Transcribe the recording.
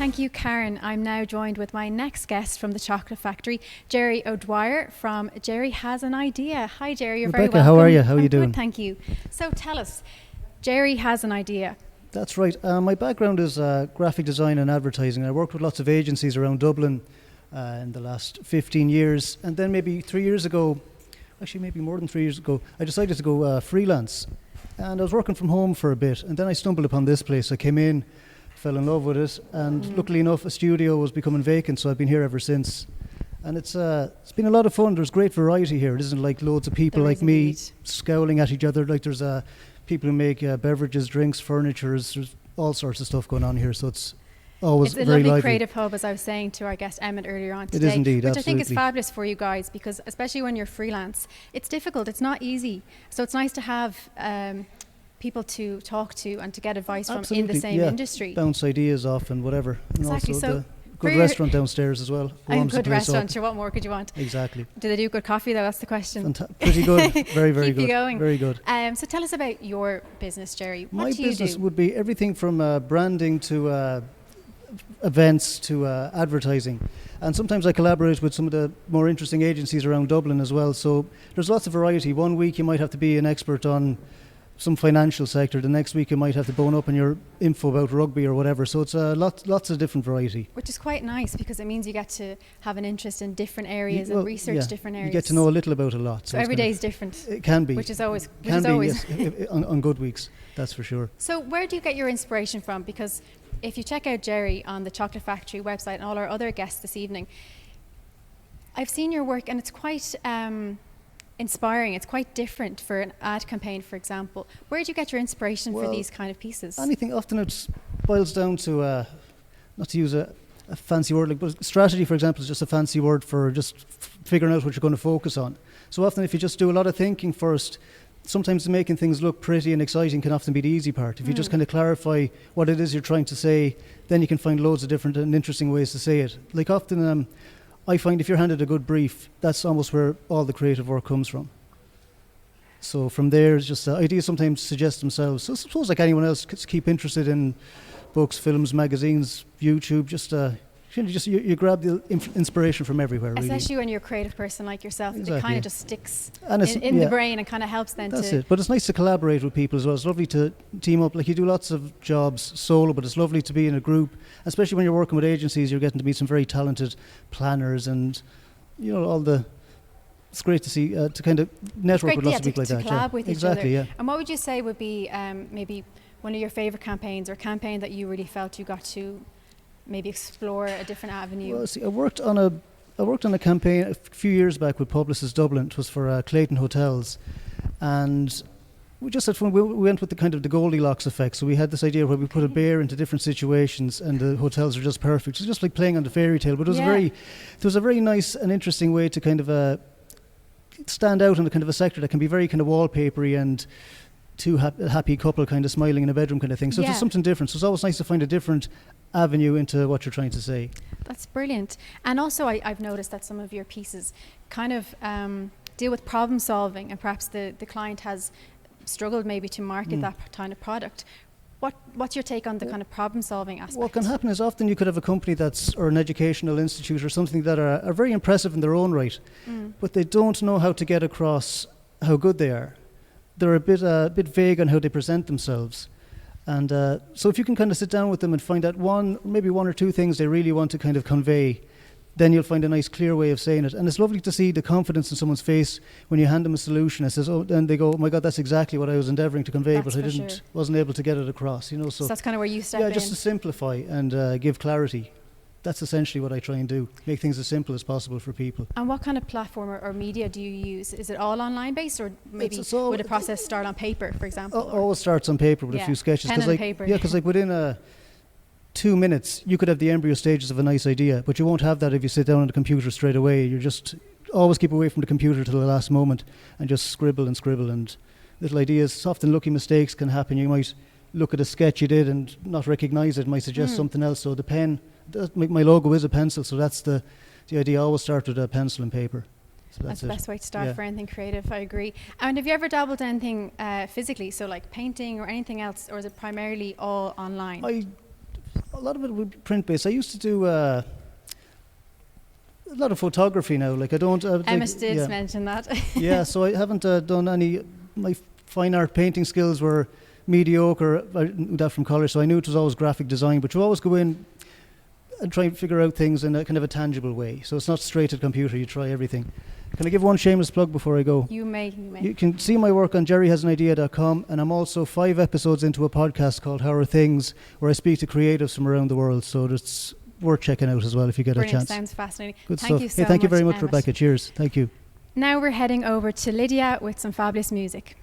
Thank you, Karen. I'm now joined with my next guest from the Chocolate Factory, Jerry O'Dwyer from Jerry Has an Idea. Hi, Jerry. You're Rebecca, very welcome. how are you? How are I'm you doing? Good, thank you. So tell us, Jerry Has an Idea. That's right. My background is graphic design and advertising. I worked with lots of agencies around Dublin in the last 15 years. And then maybe 3 years ago, actually maybe more than 3 years ago, I decided to go freelance. And I was working from home for a bit. And then I stumbled upon this place. I came in, fell in love with it. And luckily enough, a studio was becoming vacant. So I've been here ever since. And it's been a lot of fun. There's great variety here. It isn't like loads of people There like is me indeed. scowling at each other. Like there's people who make beverages, drinks, furniture. There's all sorts of stuff going on here. So it's always It's a very lovely lively. creative hub, as I was saying to our guest Emmett earlier on It today. is indeed, which I think is absolutely. fabulous for you guys, because especially when you're freelance, it's difficult, it's not easy. So it's nice to have people to talk to and to get advice from in the Absolutely, same yeah. industry. Bounce ideas off and whatever. And Exactly, also so the for good your- restaurant downstairs as well. And warms the good place restaurant, up. sure, what more could you want? Exactly. Do they do good coffee though? That's the question. Pretty good. Very, very Keep good. you going. Very good. So tell us about your business, Jerry. What My do you business do? would be everything from branding to events to advertising. And sometimes I collaborate with some of the more interesting agencies around Dublin as well. So there's lots of variety. One week you might have to be an expert on some financial sector. The next week you might have to bone up on your info about rugby or whatever. So it's lots of different variety. Which is quite nice, because it means you get to have an interest in different areas and research yeah, different areas. You get to know a little about a lot. So it's every kind day of- is different, It can be. which is always. Yes, on good weeks, that's for sure. So where do you get your inspiration from? Because if you check out Jerry on the Chocolate Factory website and all our other guests this evening, I've seen your work and it's quite inspiring. It's quite different for an ad campaign, for example. Where do you get your inspiration for Well, these kind of pieces? Anything, often it boils down to, not to use a fancy word, but strategy, for example, is just a fancy word for just figuring out what you're going to focus on. So often if you just do a lot of thinking first, sometimes making things look pretty and exciting can often be the easy part. If you just kind of clarify what it is you're trying to say, then you can find loads of different and interesting ways to say it. Like often I find if you're handed a good brief, that's almost where all the creative work comes from. So from there, it's just ideas sometimes suggest themselves. So I suppose like anyone else, keep interested in books, films, magazines, YouTube, you grab the inspiration from everywhere, really. Especially when you're a creative person like yourself, it Exactly, kind yeah. of just sticks And it's- in the yeah. brain and kind of helps then That's to... it. But it's nice to collaborate with people as well. It's lovely to team up. Like you do lots of jobs solo, but it's lovely to be in a group. Especially when you're working with agencies, you're getting to meet some very talented planners and, it's great to see, to kind of network with lots of people like to that. collab with exactly, each other. yeah. And what would you say would be maybe one of your favourite campaigns, or campaign that you really felt you got to maybe explore a different avenue? Well, see, I worked on a campaign a few years back with Publicis Dublin. It was for Clayton Hotels, and we just had fun. We went with the kind of the Goldilocks effect. So we had this idea where we put a bear into different situations, and the hotels are just perfect. It's just like playing on the fairy tale, but it was a very nice and interesting way to kind of stand out in a kind of a sector that can be very kind of wallpapery and two happy couple kind of smiling in a bedroom kind of thing. So it's Yeah. just something different. So it's always nice to find a different avenue into what you're trying to say. That's brilliant. And also I've noticed that some of your pieces kind of deal with problem solving, and perhaps the client has struggled maybe to market that kind of product. What's your take on the kind of problem solving aspect? What can happen is often you could have a company or an educational institute or something that are very impressive in their own right, but they don't know how to get across how good they are. They're a bit vague on how they present themselves. And so if you can kind of sit down with them and find out maybe one or two things they really want to kind of convey, then you'll find a nice clear way of saying it. And it's lovely to see the confidence in someone's face when you hand them a solution. It says, and they go, oh my God, that's exactly what I was endeavouring to convey, That's but for sure. wasn't able to get it across, So So that's kind of where you step in. just to simplify and give clarity. That's essentially what I try and do. Make things as simple as possible for people. And what kind of platform or media do you use? Is it all online based, or maybe It's would a process start on paper, for example? Always starts on paper with a few sketches. Pen and paper. Yeah, because like within 2 minutes, you could have the embryo stages of a nice idea, but you won't have that if you sit down on the computer straight away. You just always keep away from the computer till the last moment and just scribble and little ideas. Often lucky mistakes can happen. You might look at a sketch you did and not recognise it. It might suggest something else. So the pen, my logo is a pencil, so that's the idea. I always start with a pencil and paper. So That's the best way to start for anything creative, I agree. And have you ever dabbled in anything physically, so like painting or anything else, or is it primarily all online? A lot of it would be print-based. I used to do a lot of photography now. Like I don't. Emma did mention that. Yeah, so I haven't done any. My fine art painting skills were mediocre. I knew that from college, so I knew it was always graphic design. But you always go in and try and figure out things in a kind of a tangible way. So it's not straight at computer. You try everything. Can I give one shameless plug before I go? You may. You can see my work on jerryhasanidea.com, and I'm also 5 episodes into a podcast called How Are Things, where I speak to creatives from around the world. So it's worth checking out as well if you get Brilliant. A chance. Sounds fascinating. Good Thank stuff. you so Thank you very much, Emmett. Rebecca. Cheers. Thank you. Now we're heading over to Lydia with some fabulous music.